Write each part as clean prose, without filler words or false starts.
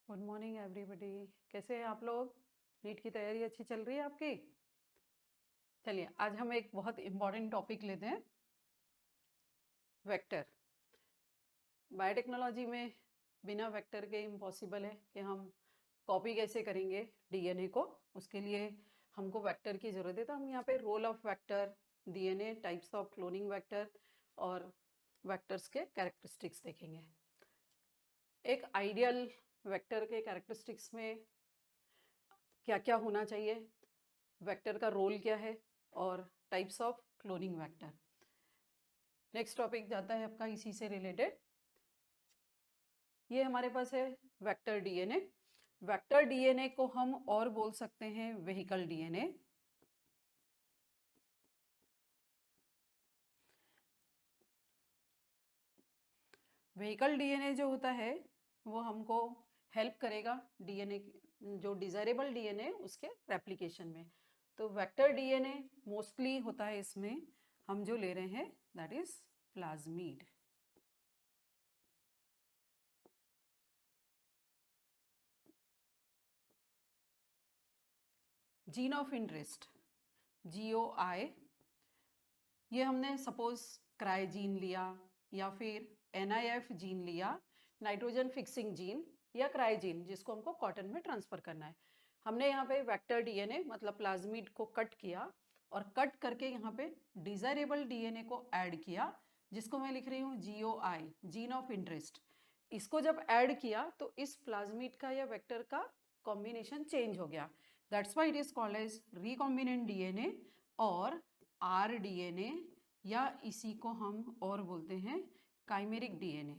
Good morning everybody. कैसे हैं आप लोग? नीट की तैयारी अच्छी चल रही है आपकी? चलिए आज हम एक बहुत इम्पॉर्टेंट टॉपिक लेते हैं, वेक्टर। बायोटेक्नोलॉजी में बिना वेक्टर के इम्पॉसिबल है कि हम कॉपी कैसे करेंगे डीएनए को। उसके लिए हमको वेक्टर की ज़रूरत है। तो हम यहाँ पे role of vector, DNA, types of cloning vector और वेक्टर्स के कैरेक्टरिस्टिक्स देखेंगे। एक आइडियल वेक्टर के कैरेक्टरिस्टिक्स में क्या क्या होना चाहिए, वेक्टर का रोल क्या है और types of cloning vector. Next topic जाता है आपका इसी से रिलेटेड। ये हमारे पास है वेक्टर डीएनए। वेक्टर डीएनए को हम और बोल सकते हैं वेहिकल डीएनए। वेहिकल डीएनए जो होता है वो हमको हेल्प करेगा डीएनए, जो डिजायरेबल डीएनए उसके रेप्लिकेशन में। तो वेक्टर डीएनए मोस्टली होता है इसमें हम जो ले रहे हैं that is plasmid. Gene of interest, GOI, ये हमने सपोज क्राइजीन लिया या फिर NIF जीन लिया, नाइट्रोजन फिक्सिंग जीन, या क्राइजीन जिसको हमको कॉटन में ट्रांसफर करना है। हमने यहाँ पे वेक्टर डीएनए मतलब प्लाज्मिड को कट किया और कट करके यहाँ पे डिजायरेबल डीएनए को ऐड किया, जिसको मैं लिख रही हूँ GOI, जीन ऑफ इंटरेस्ट। इसको जब ऐड किया तो इस प्लाज्मिड का या वेक्टर का कॉम्बिनेशन चेंज हो गया। That's why it is called as recombinant DNA और RDNA, या इसी को हम और बोलते हैं काइमेरिक डीएनए।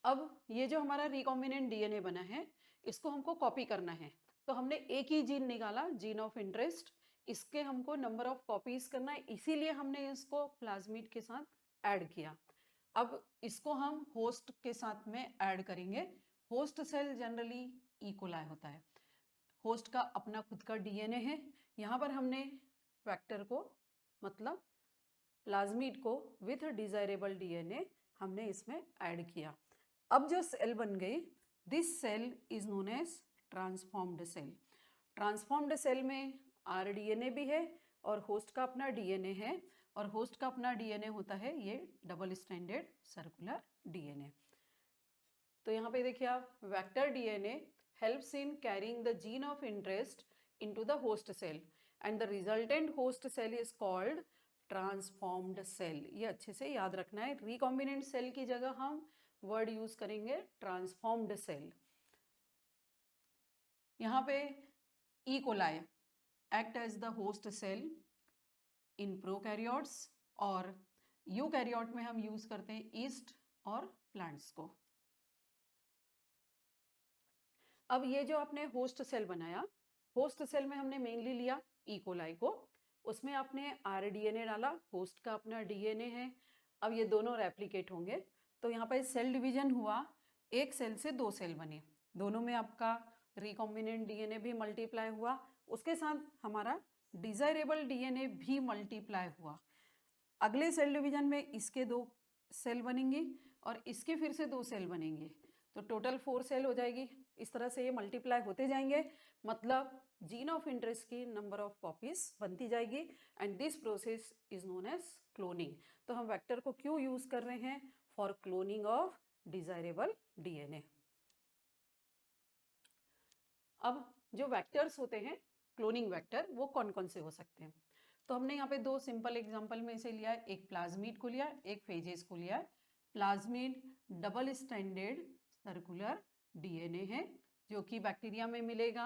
अब ये जो हमारा रिकॉम्बिनेंट डीएनए बना है इसको हमको कॉपी करना है। तो हमने एक ही जीन निकाला, जीन ऑफ इंटरेस्ट। इसके हमको नंबर ऑफ कॉपीज करना है, इसीलिए हमने इसको प्लाज्मिड के साथ ऐड किया। अब इसको हम होस्ट के साथ में ऐड करेंगे। होस्ट सेल जनरली इकोलाई होता है। होस्ट का अपना खुद का डीएनए है। यहाँ पर हमने वेक्टर को मतलब प्लाज्मिड को विथ डिजायरेबल डीएनए हमने इसमें ऐड किया। अब जो सेल बन गई, this cell is known as transformed cell. Transformed cell में RDNA भी है और होस्ट का अपना डीएनए है, और होस्ट का अपना डीएनए होता है ये डबल स्ट्रैंडेड सर्कुलर डीएनए। तो यहाँ पे देखिए आप, vector DNA helps in carrying the gene of interest into the host cell and the resultant host cell is called transformed cell। ये अच्छे से याद रखना है, रिकॉम्बिनेंट सेल की जगह हम वर्ड यूज करेंगे ट्रांसफॉर्म्ड सेल। यहाँ पे E coli act as the host cell in prokaryotes, और यूकैरियोट में हम यूज करते हैं ईस्ट और प्लांट्स को। अब ये जो आपने होस्ट सेल बनाया, होस्ट सेल में हमने मेनली लिया ई कोलाई को, उसमें आपने RDNA डाला, होस्ट का अपना डीएनए है। अब ये दोनों रेप्लिकेट होंगे तो यहाँ पर सेल डिवीजन हुआ, एक सेल से दो सेल बने, दोनों में आपका रिकॉम्बिनेंट डीएनए भी मल्टीप्लाई हुआ, उसके साथ हमारा डिजायरेबल डीएनए भी मल्टीप्लाई हुआ। अगले सेल डिवीजन में इसके दो सेल बनेंगे और इसके फिर से दो सेल बनेंगे, तो टोटल 4 सेल हो जाएगी। इस तरह से ये मल्टीप्लाई होते जाएंगे, मतलब जीन ऑफ इंटरेस्ट की नंबर ऑफ कॉपीज बनती जाएगी, and this process is known as cloning. तो हम वेक्टर को क्यों यूज कर रहे हैं? For cloning of desirable DNA. अब जो वेक्टर्स होते हैं क्लोनिंग वेक्टर, वो कौन कौन से हो सकते हैं? तो हमने यहाँ पे दो सिंपल एग्जांपल में से लिया है, एक प्लाज्मिड को लिया, एक फेजेस को लिया है। Plasmid double stranded circular DNA है जो कि बैक्टीरिया में मिलेगा।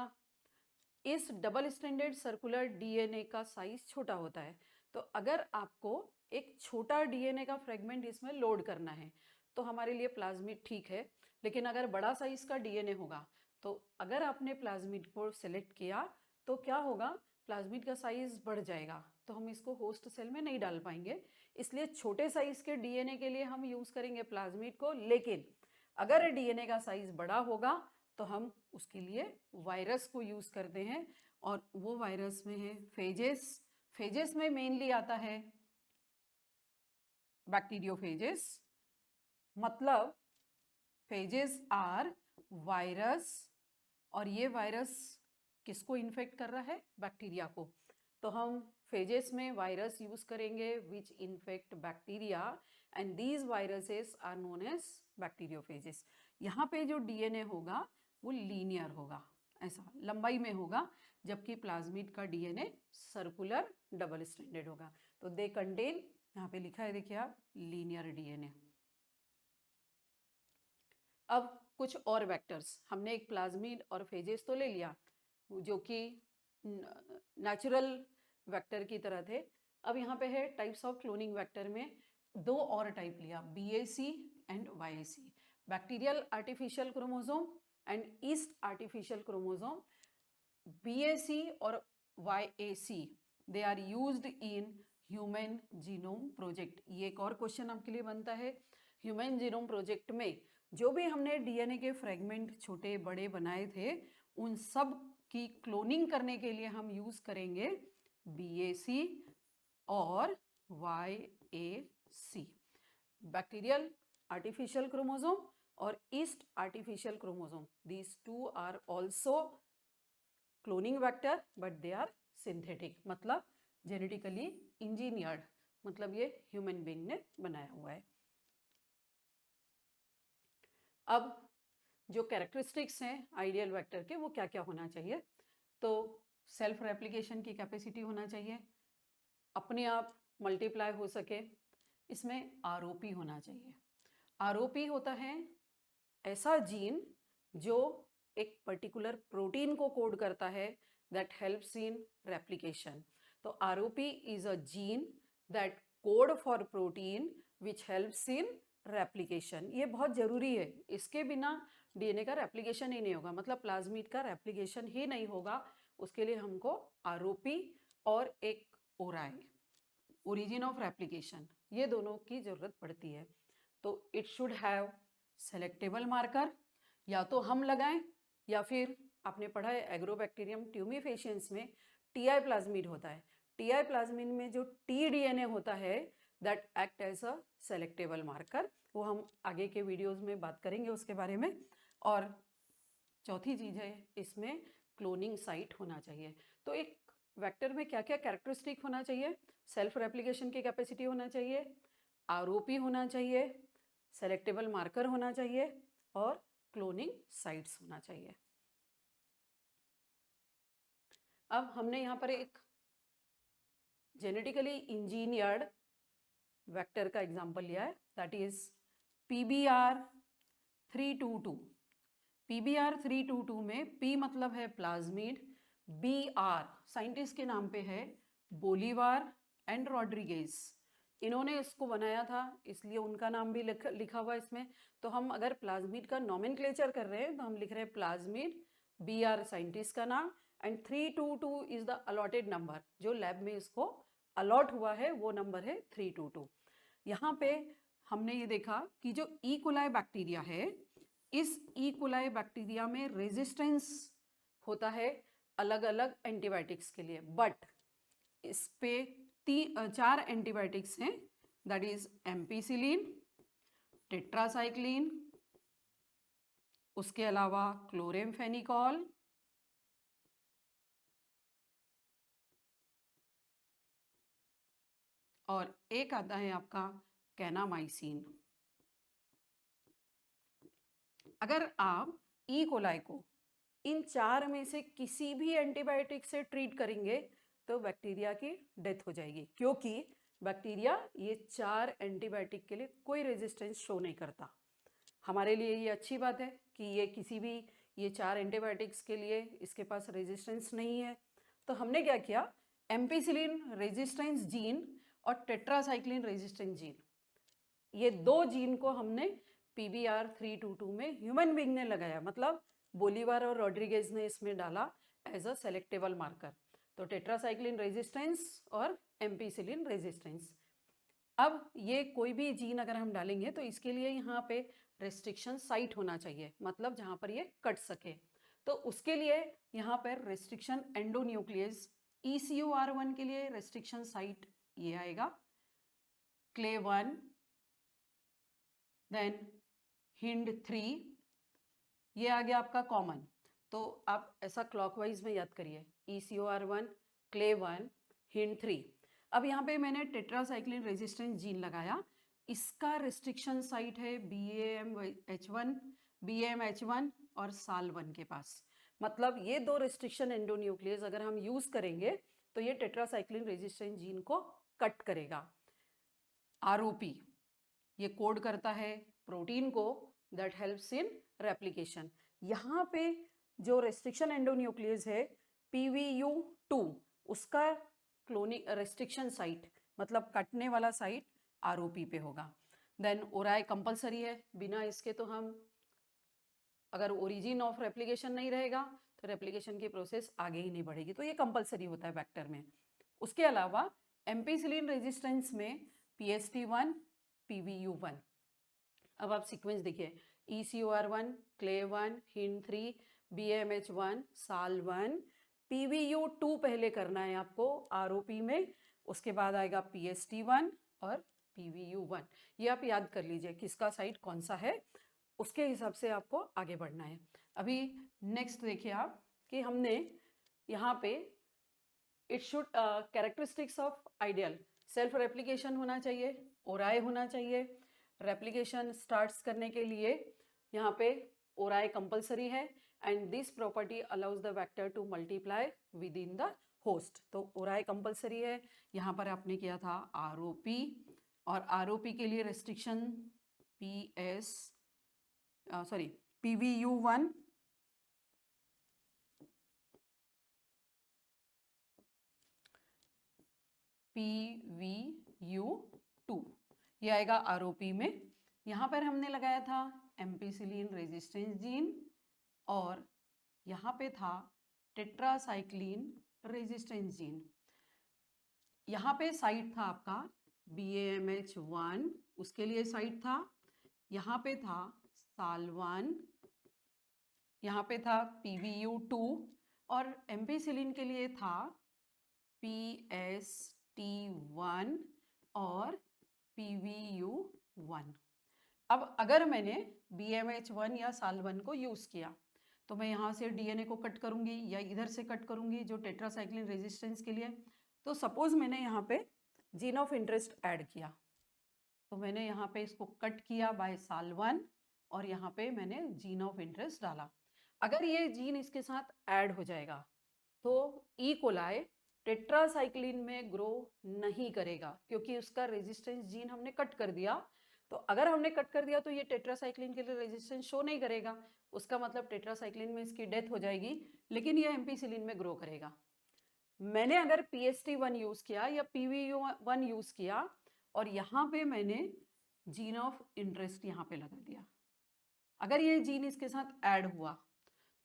इस डबल स्ट्रैंडेड सर्कुलर डीएनए का साइज छोटा होता है, तो अगर आपको एक छोटा डीएनए का फ्रेगमेंट इसमें लोड करना है तो हमारे लिए प्लाज्मिड ठीक है। लेकिन अगर बड़ा साइज का डीएनए होगा, तो अगर आपने प्लाज्मिड को सिलेक्ट किया तो क्या होगा, प्लाज्मिड का साइज बढ़ जाएगा, तो हम इसको होस्ट सेल में नहीं डाल पाएंगे। इसलिए छोटे साइज के डीएनए के लिए हम यूज करेंगे प्लाज्मिड को, लेकिन अगर डीएनए का साइज बड़ा होगा तो हम उसके लिए वायरस को यूज करते हैं, और वो वायरस में है फेजेस। फेजेस में मेनली आता है बैक्टीरियोफेजेस, मतलब फेजेस आर वायरस, और ये वायरस किसको इन्फेक्ट कर रहा है? बैक्टीरिया को। तो हम फेजेस में वायरस यूज करेंगे which infect bacteria, and these viruses are known as bacteriophages. यहाँ पे जो डीएनए होगा वो लीनियर होगा, ऐसा लंबाई में होगा, जबकि प्लाज्मिड का डीएनए सर्कुलर डबल स्ट्रैंडेड होगा। तो दे कंटेन, यहाँ पे लिखा है देखिए आप, लीनियर डीएनए। अब कुछ और वेक्टर्स, हमने एक प्लाज्मिड और फेजेस तो ले लिया जो कि नेचुरल वेक्टर की तरह थे। अब यहाँ पे है टाइप्स ऑफ क्लोनिंग वेक्टर में दो और टाइप लिया, BAC and YAC, bacterial artificial chromosome and yeast artificial chromosome. BAC और YAC they are used in human genome project. ये एक और क्वेश्चन आपके लिए बनता है। ह्यूमन जीनोम प्रोजेक्ट में जो भी हमने डीएनए के फ्रेगमेंट छोटे बड़े बनाए थे, उन सब की क्लोनिंग करने के लिए हम यूज करेंगे बीएसी और वाईएसी, बैक्टीरियल आर्टिफिशियल क्रोमोसोम और yeast artificial chromosome. These two are also cloning vector but they are synthetic, मतलब जेनेटिकली इंजीनियर्ड, मतलब ये ह्यूमन बीइंग ने बनाया हुआ है। अब जो कैरेक्टरिस्टिक्स हैं आइडियल वेक्टर के, वो क्या क्या होना चाहिए? तो सेल्फ रेप्लिकेशन की कैपेसिटी होना चाहिए, अपने आप मल्टीप्लाई हो सके, इसमें आरओपी होना चाहिए। आरओपी होता है ऐसा जीन जो एक पर्टिकुलर प्रोटीन को कोड करता है दैट हेल्प्स इन रेप्लिकेशन। तो ROP is a gene that code for protein which helps in replication. ये बहुत जरूरी है, इसके बिना डीएनए का रेप्लिकेशन ही नहीं होगा, मतलब प्लाज्मिड का रेप्लिकेशन ही नहीं होगा। उसके लिए हमको आरओपी और एक ओराई, ओरिजिन ऑफ रेप्लिकेशन, ये दोनों की जरूरत पड़ती है। तो it should have selectable marker, या तो हम लगाएं या फिर आपने पढ़ा है एग्रोबैक्टीरियम ट्यूमिफेशियंस में टीआई प्लाज्मिड होता है। टीआई प्लाज्मिड में जो टी डीएनए होता है that act as a selectable marker, वो हम आगे के वीडियोस में बात करेंगे उसके बारे में। और चौथी चीज है, इसमें क्लोनिंग साइट होना चाहिए। तो एक वेक्टर में क्या क्या कैरेक्टरिस्टिक होना चाहिए? सेल्फ रेप्लिकेशन की कैपेसिटी होना चाहिए, आरओपी होना चाहिए, सेलेक्टेबल मार्कर होना चाहिए और क्लोनिंग साइट्स होना चाहिए। अब हमने यहाँ पर एक जेनेटिकली इंजीनियर्ड वेक्टर का एग्जांपल लिया है, दैट इज PBR322। PBR322 में P मतलब है प्लाज्मिड, BR साइंटिस्ट के नाम पे है बोलीवार एंड रॉड्रिगेज, इन्होंने इसको बनाया था इसलिए उनका नाम भी लिखा हुआ है इसमें। तो हम अगर प्लाज्मिड का नोमेनक्लेचर कर रहे हैं तो हम लिख रहे हैं प्लाज्मिड, BR साइंटिस्ट का नाम, and 322 is the allotted number, जो लैब में इसको अलॉट हुआ है वो नंबर है 322। यहाँ पे हमने ये देखा कि जो ई कोलाई बैक्टीरिया है, इस ई कोलाई बैक्टीरिया में रेजिस्टेंस होता है अलग अलग एंटीबायोटिक्स के लिए, बट इस पे 4 एंटीबायोटिक्स हैं, दैट इज एम्पीसिलिन, टेट्रासाइक्लिन, उसके अलावा क्लोरेमफेनिकॉल, और एक आता है आपका कैनामाइसिन। अगर आप ई कोलाई को इन 4 में से किसी भी एंटीबायोटिक से ट्रीट करेंगे तो बैक्टीरिया की डेथ हो जाएगी, क्योंकि बैक्टीरिया ये 4 एंटीबायोटिक के लिए कोई रेजिस्टेंस शो नहीं करता। हमारे लिए ये अच्छी बात है कि ये किसी भी ये 4 एंटीबायोटिक्स के लिए इसके पास रेजिस्टेंस नहीं है। तो हमने क्या किया, एम्पीसिलिन रेजिस्टेंस जीन और टेट्रासाइक्लिन रेजिस्टेंस जीन, ये 2 जीन को हमने PBR322 में ह्यूमन बीइंग ने लगाया, मतलब बोलीवार और रॉड्रिगेज ने इसमें डाला एज अ सेलेक्टेबल मार्कर। तो टेट्रासाइक्लिन रेजिस्टेंस और एम्पीसिलिन रेजिस्टेंस। अब ये कोई भी जीन अगर हम डालेंगे तो इसके लिए यहाँ पे रेस्ट्रिक्शन साइट होना चाहिए, मतलब जहाँ पर ये कट सके। तो उसके लिए यहाँ पर रेस्ट्रिक्शन एंडोन्यूक्लियस, ECUR1 के लिए रेस्ट्रिक्शन साइट ये आएगा, CLE1, देन हिंड 3, ये आ गया आपका कॉमन। तो आप ऐसा क्लॉकवाइज में याद करिए, ECOR1, CLE1, हिंड 3। अब यहाँ पे मैंने टेट्रासाइक्लिन रेजिस्टेंस जीन लगाया, इसका रिस्ट्रिक्शन साइट है BAMH1, BAMH1 और SAL1 के पास। मतलब ये दो रिस्ट्रिक्शन एंडोन्यूक्लियस अगर हम यूज करेंगे तो ये टेट्रासाइक्लिन रेजिस्टेंस जीन को कट करेगा। ROP ये कोड करता है प्रोटीन को दैट हेल्प्स इन रेप्लिकेशन। यहाँ पे जो रेस्ट्रिक्शन एंडोन्यूक्लियस है PVU2, उसका क्लोनिक रेस्ट्रिक्शन साइट मतलब कटने वाला साइट ROP पे होगा। देन ओराई कंपलसरी है, बिना इसके तो हम, अगर ओरिजिन ऑफ रेप्लिकेशन नहीं रहेगा तो रेप्लिकेशन की प्रोसेस आगे ही नहीं बढ़ेगी, तो ये कंपलसरी होता है वेक्टर में। उसके अलावा एम्पिसिलिन रेजिस्टेंस में PST1, PVU1। अब आप सीक्वेंस देखिए, ECOR1, CLE1, HIND3, BAMH1, SAL1, PVU2 पहले करना है आपको ROP में, उसके बाद आएगा PST1 और PVU1। ये आप याद कर लीजिए किसका साइट कौन सा है, उसके हिसाब से आपको आगे बढ़ना है। अभी नेक्स्ट देखिए आप कि हमने यहाँ पे it should characteristics of ideal, self replication होना चाहिए, ओराई होना चाहिए। रेप्लिकेशन स्टार्ट्स करने के लिए यहाँ पे ओराई कंपलसरी है and this property allows the vector to multiply with in the host. तो ओराई कंपलसरी है, यहाँ पर आपने किया था ROP, और ROP के लिए रेस्ट्रिक्शन PVU1, PVU2 ये आएगा ROP में। यहाँ पर हमने लगाया था एम्पिसिलिन रेजिस्टेंस जीन और यहाँ पे था टेट्रासाइक्लिन रेजिस्टेंस जीन। यहाँ पे साइट था आपका BAMH1, उसके लिए साइट था, यहाँ पे था SAL1, यहाँ पे था PVU2 और एम्पिसिलिन के लिए था PST1 और PVU1। अब अगर मैंने BMH1 या SAL1 को यूज़ किया तो मैं यहाँ से DNA को कट करूँगी या इधर से कट करूँगी जो टेट्रासाइक्लिन रेजिस्टेंस के लिए। तो सपोज मैंने यहाँ पे जीन ऑफ इंटरेस्ट ऐड किया, तो मैंने यहाँ पे इसको कट किया बाय SAL1 और यहाँ पे मैंने जीन ऑफ इंटरेस्ट डाला। अगर ये जीन इसके साथ ऐड हो जाएगा तो ई कोलाई टेट्रासाइक्लिन में ग्रो नहीं करेगा क्योंकि उसका रेजिस्टेंस जीन हमने कट कर दिया। तो अगर हमने कट कर दिया तो ये टेट्रासाइक्लिन के लिए रेजिस्टेंस शो नहीं करेगा, उसका मतलब टेट्रासाइक्लिन में इसकी डेथ हो जाएगी, लेकिन ये एम्पिसिलिन में ग्रो करेगा। मैंने अगर PST1 यूज किया या PVU1 यूज किया और यहाँ पे मैंने जीन ऑफ इंटरेस्ट यहाँ पे लगा दिया, अगर ये जीन इसके साथ ऐड हुआ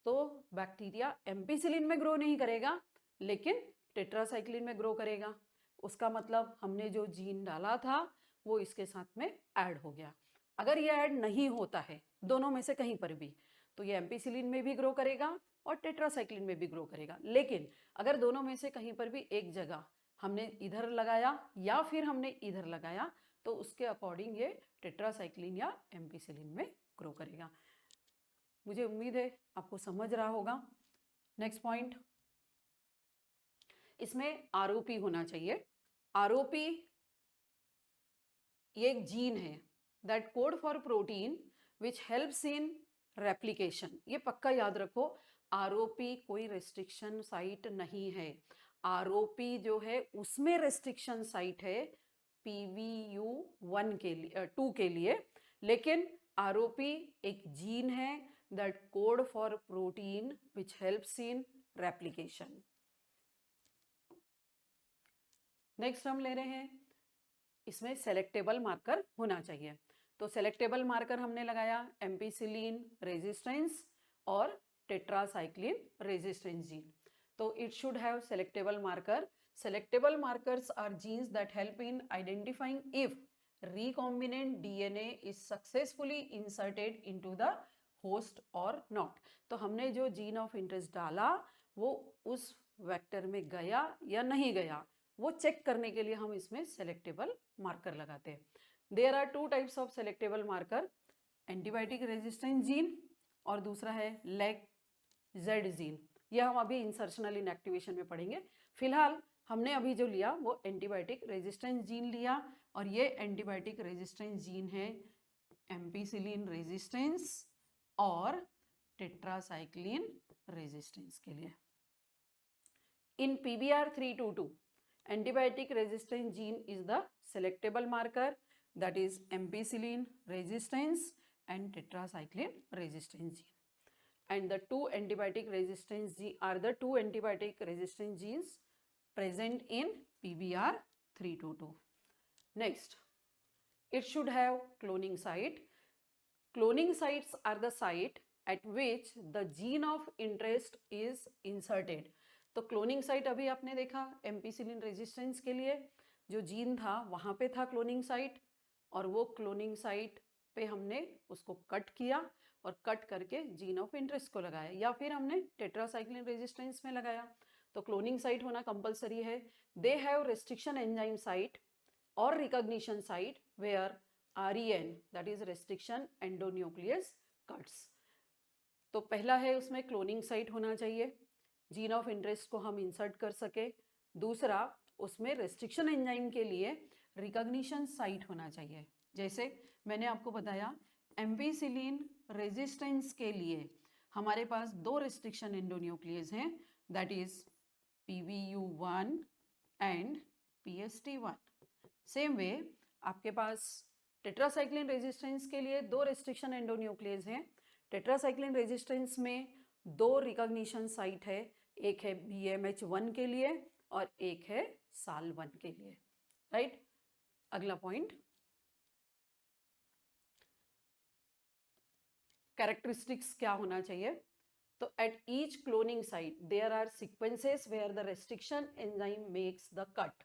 तो बैक्टीरिया एम्पिसिलिन में ग्रो नहीं करेगा लेकिन टेट्रासाइक्लिन में ग्रो करेगा। उसका मतलब हमने जो जीन डाला था वो इसके साथ में ऐड हो गया। अगर ये ऐड नहीं होता है दोनों में से कहीं पर भी तो ये एम्पिसिलिन में भी ग्रो करेगा और टेट्रासाइक्लिन में भी ग्रो करेगा। लेकिन अगर दोनों में से कहीं पर भी एक जगह हमने इधर लगाया या फिर हमने इधर लगाया तो उसके अकॉर्डिंग ये टेट्रासाइक्लिन या एम्पिसिलिन में ग्रो करेगा। मुझे उम्मीद है आपको समझ रहा होगा। नेक्स्ट पॉइंट, इसमें ROP होना चाहिए। ROP ये एक जीन है that code for protein which helps in replication. ये पक्का याद रखो, ROP कोई रेस्ट्रिक्शन साइट नहीं है। ROP जो है उसमें रेस्ट्रिक्शन साइट है PVU1 के लिए 2 के लिए, लेकिन ROP एक जीन है that code for protein which helps in replication. Next हम ले रहे हैं, इसमें सेलेक्टेबल मार्कर होना चाहिए। तो सेलेक्टेबल मार्कर हमने लगाया एम्पिसिलिन रेजिस्टेंस और टेट्रासाइक्लिन रेजिस्टेंस जीन। तो it should have selectable marker. Selectable markers are genes that help in identifying if recombinant DNA is successfully inserted into the host or not। तो हमने जो gene of interest डाला वो उस vector में गया या नहीं गया वो चेक करने के लिए हम इसमें सेलेक्टेबल मार्कर लगाते हैं। There are two types of selectable marker, antibiotic resistance gene और दूसरा है लैक जेड जीन। यह हम अभी इंसर्शनल इनएक्टिवेशन में पढ़ेंगे। फिलहाल हमने अभी जो लिया वो एंटीबायोटिक रेजिस्टेंस जीन लिया, और ये एंटीबायोटिक रेजिस्टेंस जीन है एम्पिसिलिन रेजिस्टेंस और टेट्रासाइक्लिन रेजिस्टेंस के लिए। इन PBR 322 antibiotic resistance gene is the selectable marker, that is ampicillin resistance and tetracycline resistance gene, and the two antibiotic resistance gene are the two antibiotic resistance genes present in PBR 322. Next, it should have cloning site. Cloning sites are the site at which the gene of interest is inserted. तो cloning site अभी आपने देखा ampicillin resistance के लिए जो gene था वहाँ पे था क्लोनिंग साइट, और वो क्लोनिंग साइट पे हमने उसको कट किया और कट करके जीन ऑफ इंटरेस्ट को लगाया, या फिर हमने टेट्रासाइक्लिन रेजिस्टेंस में लगाया। तो क्लोनिंग साइट होना कंपलसरी है। They have restriction enzyme site और recognition site where REN, that is restriction endonuclease cuts. तो पहला है उसमें क्लोनिंग साइट होना चाहिए, जीन ऑफ इंटरेस्ट को हम इंसर्ट कर सके। दूसरा, उसमें रेस्ट्रिक्शन एंजाइम के लिए रिकॉग्निशन साइट होना चाहिए। जैसे मैंने आपको बताया एम्पिसिलिन रेजिस्टेंस के लिए हमारे पास दो रेस्ट्रिक्शन एंडोन्यूक्लियस हैं, that is PVU1 and PST1। Same way आपके पास टेट्रासाइक्लिन रेजिस्टेंस के लिए दो रेस्ट्रिक्शन एंडोन्यूक्लियस हैं। टेट्रासाइक्लिन रेजिस्टेंस में दो रिकॉग्निशन साइट है, एक है BMH1 के लिए और एक है SAL1 के लिए, राइट। अगला पॉइंट, कैरेक्टरिस्टिक्स क्या होना चाहिए। तो at each cloning site there are sequences where the restriction enzyme makes the cut.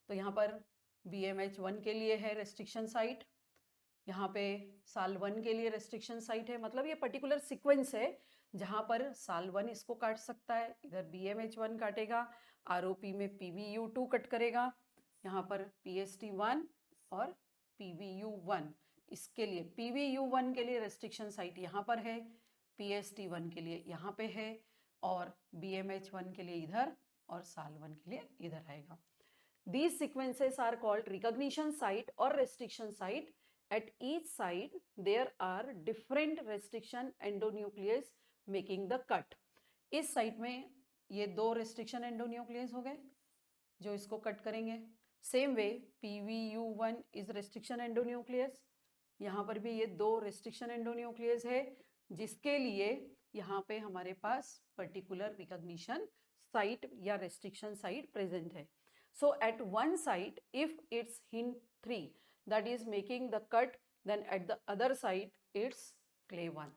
तो यहाँ पर BMH1 के लिए है रेस्ट्रिक्शन साइट, यहाँ पे SAL1 के लिए रेस्ट्रिक्शन साइट है। मतलब ये पर्टिकुलर सीक्वेंस है जहाँ पर SAL1 इसको काट सकता है, इधर BMH1 काटेगा, ROP में PVU2 कट करेगा, यहाँ पर PST1 और PVU1। इसके लिए PVU1 के लिए रेस्ट्रिक्शन साइट यहाँ पर है, PST1 के लिए यहाँ पे है, और BMH1 के लिए इधर और SAL1 के लिए इधर आएगा। These sequences are called recognition site or restriction site. At each site there are different restriction endonuclease making the cut. इस साइट में ये दो रेस्ट्रिक्शन एंडोन्यूक्लियस हो गए जो इसको कट करेंगे। Same way PVU1 is restriction endonuclease, यहाँ पर भी ये दो रेस्ट्रिक्शन एंडोन्यूक्लियस है जिसके लिए यहाँ पे हमारे पास पर्टिकुलर रिकॉग्निशन साइट या रेस्ट्रिक्शन साइट प्रेजेंट है। So at one site, if it's HIN3 that is making the cut, then at the other site it's CLE1.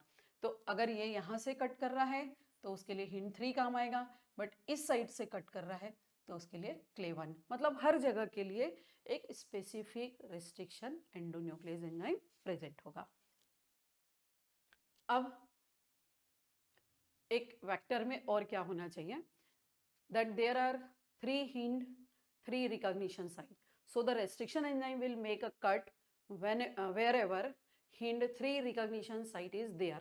तो अगर ये यहाँ से कट कर रहा है तो उसके लिए HIN3 काम आएगा, बट इस साइड से कट कर रहा है तो उसके लिए CLE1। मतलब हर जगह के लिए एक specific restriction endonuclease enzyme present होगा। अब एक वेक्टर में और क्या होना चाहिए, that there are three HIN3 recognition site. So the restriction enzyme will make a cut wherever HIN3 recognition site is there.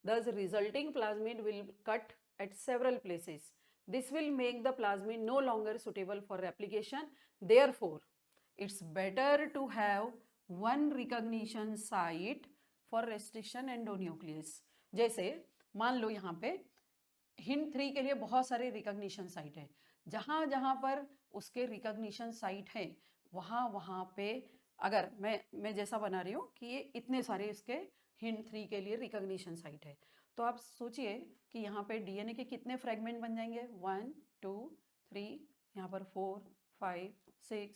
Thus resulting plasmid will cut at several places. This will make the plasmid no longer suitable for replication. Therefore, it's better to have one recognition site for restriction endonuclease. जैसे मान लो यहाँ पे HIN3 के लिए बहुत सारे recognition site है, जहाँ जहाँ पर उसके रिकॉग्निशन साइट है वहाँ पे अगर मैं जैसा बना रही हूँ कि ये इतने सारे इसके HIN3 के लिए रिकॉग्निशन साइट है, तो आप सोचिए कि यहाँ पे DNA के कितने फ्रेगमेंट बन जाएंगे, 1 2 3, यहाँ पर 4 5 6,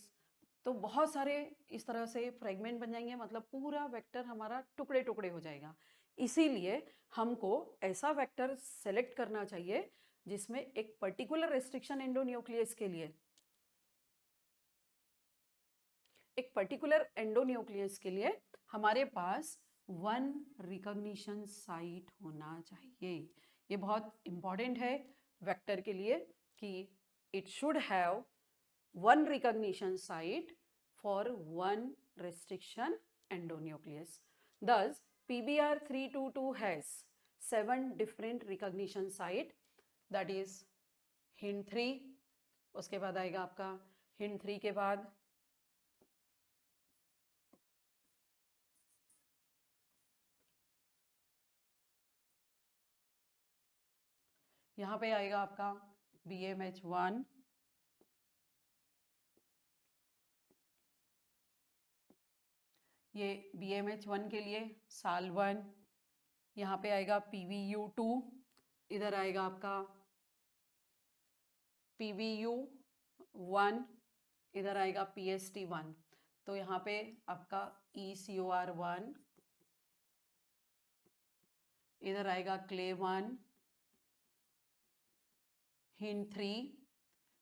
तो बहुत सारे इस तरह से फ्रेगमेंट बन जाएंगे। मतलब पूरा वेक्टर हमारा टुकड़े टुकड़े हो जाएगा। इसीलिए हमको ऐसा वेक्टर सेलेक्ट करना चाहिए जिसमें एक पर्टिकुलर रेस्ट्रिक्शन एंडोन्यूक्लियस के लिए हमारे पास वन रिकॉग्निशन साइट होना चाहिए। ये बहुत इंपॉर्टेंट है वेक्टर के लिए कि it should have one recognition site for one restriction endonuclease. Thus, PBR322 has 7 different recognition site, that is HIND3, उसके बाद आएगा आपका HIND3 के बाद यहाँ पे आएगा आपका BMH1, ये BMH1 के लिए SAL1, यहाँ पे आएगा PVU2, इधर आएगा आपका PVU1, इधर आएगा PST1। तो यहाँ पे आपका ECOR1, इधर आएगा CLE1, HIND3,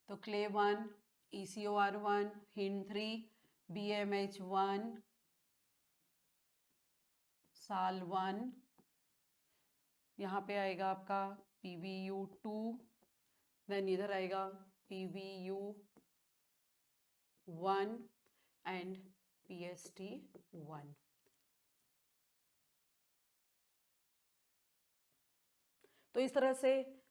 तो CLE1, ECOR1, HIND3, BMH1, SAL1, यहाँ पे आएगा आपका PVU2, देन इधर आएगा PVU1 एंड PST1। तो इस तरह से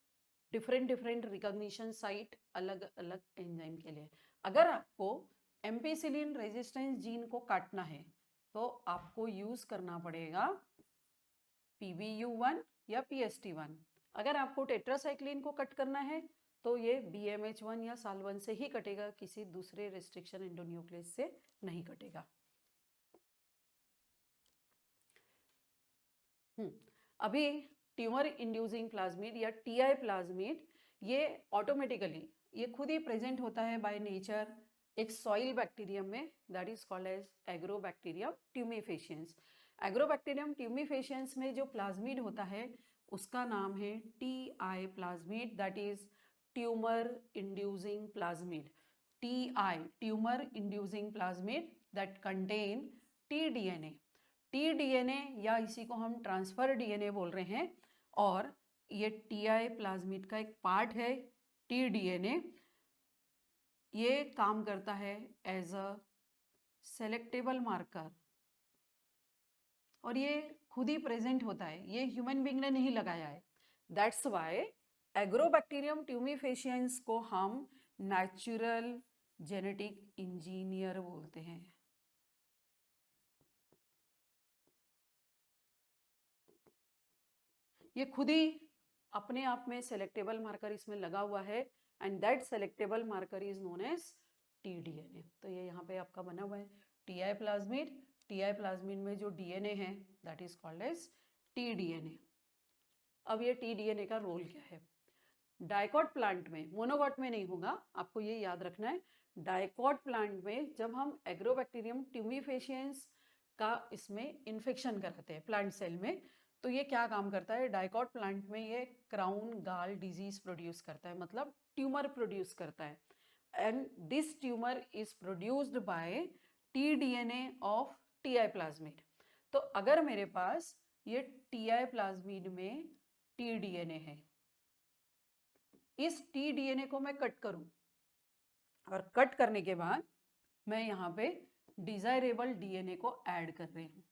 डिफरेंट रिकॉग्निशन साइट अलग अलग एंजाइम के लिए। अगर आपको एम्पिसिलिन रेजिस्टेंस जीन को काटना है तो आपको यूज करना पड़ेगा PVU1 या PST1। अगर आपको टेट्रासाइक्लिन को कट करना है तो ये BMH1 या SAL1 से ही कटेगा, किसी दूसरे रेस्ट्रिक्शन एंडोन्यूक्लियस से नहीं कटेगा। अभी ट्यूमर इंड्यूसिंग प्लाज्मिड या TI प्लाज्मिड ये ऑटोमेटिकली ये खुद ही प्रेजेंट होता है बाय नेचर एक सॉइल बैक्टीरियम में, that is called as Agrobacterium tumefaciens. Agrobacterium tumefaciens में जो प्लाज्मिड होता है उसका नाम है TI plasmid, that is tumour inducing plasmid. TI tumour inducing plasmid that contain tDNA। tDNA या इसी को हम ट्रांसफर DNA बोल रहे हैं, और ये TI प्लाज्मिड का एक पार्ट है tDNA। ये काम करता है एज अ सेलेक्टेबल मार्कर, और ये खुद ही प्रेजेंट होता है, ये ह्यूमन बीइंग ने नहीं लगाया है। दैट्स वाई एग्रोबैक्टीरियम ट्यूमिफेशियंस को हम नेचुरल जेनेटिक इंजीनियर बोलते हैं। ये खुद ही अपने आप में सेलेक्टेबल मार्कर इसमें लगा हुआ है, and that selectable marker is known as tDNA। तो ये यहाँ पे आपका बना हुआ है TI प्लाज्मिड। TI प्लाज्मिड में जो DNA है that is called as tDNA। अब ये tDNA का रोल क्या है? डाइकॉट प्लांट में, मोनोकॉट में नहीं होगा, आपको ये याद रखना है। डाइकॉट प्लांट में जब हम एग्रोबैक्टीरियम ट्यूमिफेशियंस का इसमें इन्फेक्शन कराते हैं प्लांट सेल में, तो ये क्या काम करता है? डाइकॉट प्लांट में ये क्राउन गाल डिजीज प्रोड्यूस करता है, मतलब ट्यूमर प्रोड्यूस करता है, and this tumour is produced by tDNA of TI plasmid. तो अगर मेरे पास ये TI प्लाज्मिड में tDNA है, इस tDNA को मैं कट करूं, और कट करने के बाद मैं यहाँ पे डिजायरेबल DNA को ऐड कर रही हूँ।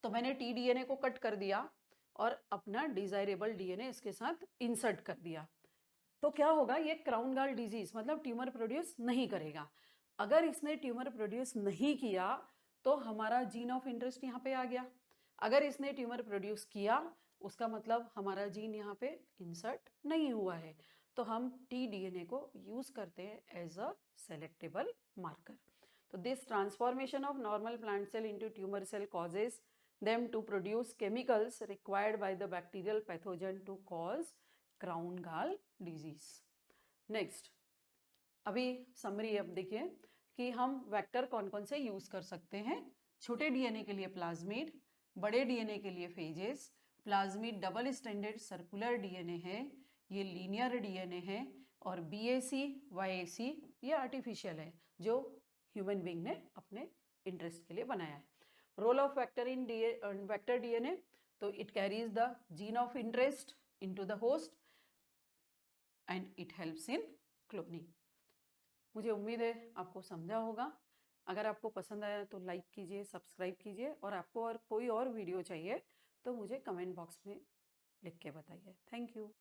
तो मैंने tDNA को कट कर दिया और अपना डिजायरेबल DNA इसके साथ इंसर्ट कर दिया, तो क्या होगा? ये क्राउन गाल डिजीज मतलब ट्यूमर प्रोड्यूस नहीं करेगा। अगर इसने ट्यूमर प्रोड्यूस नहीं किया तो हमारा जीन ऑफ इंटरेस्ट यहाँ पे आ गया। अगर इसने ट्यूमर प्रोड्यूस किया उसका मतलब हमारा जीन यहाँ पे इंसर्ट नहीं हुआ है, तो हम tDNA को यूज करते हैं एज अ सेलेक्टेबल मार्कर। तो this transformation of normal plant cell into tumour cell causes them to produce chemicals required by the bacterial pathogen to cause crown gall disease. Next, अभी summary अब देखिए कि हम vector कौन कौन से use कर सकते हैं। छोटे DNA के लिए प्लाज्मिड, बड़े DNA के लिए phases. Plasmid double standard circular DNA है, ये लीनियर DNA है, और BAC YAC ये आर्टिफिशियल है जो ह्यूमन बीइंग ने अपने इंटरेस्ट के लिए बनाया है। Role of vector in vector DNA, तो it carries the gene of interest into the host and it helps in cloning. मुझे उम्मीद है आपको समझा होगा। अगर आपको पसंद आया तो लाइक कीजिए, सब्सक्राइब कीजिए, और आपको और कोई और वीडियो चाहिए तो मुझे कमेंट बॉक्स में लिख के बताइए। Thank you.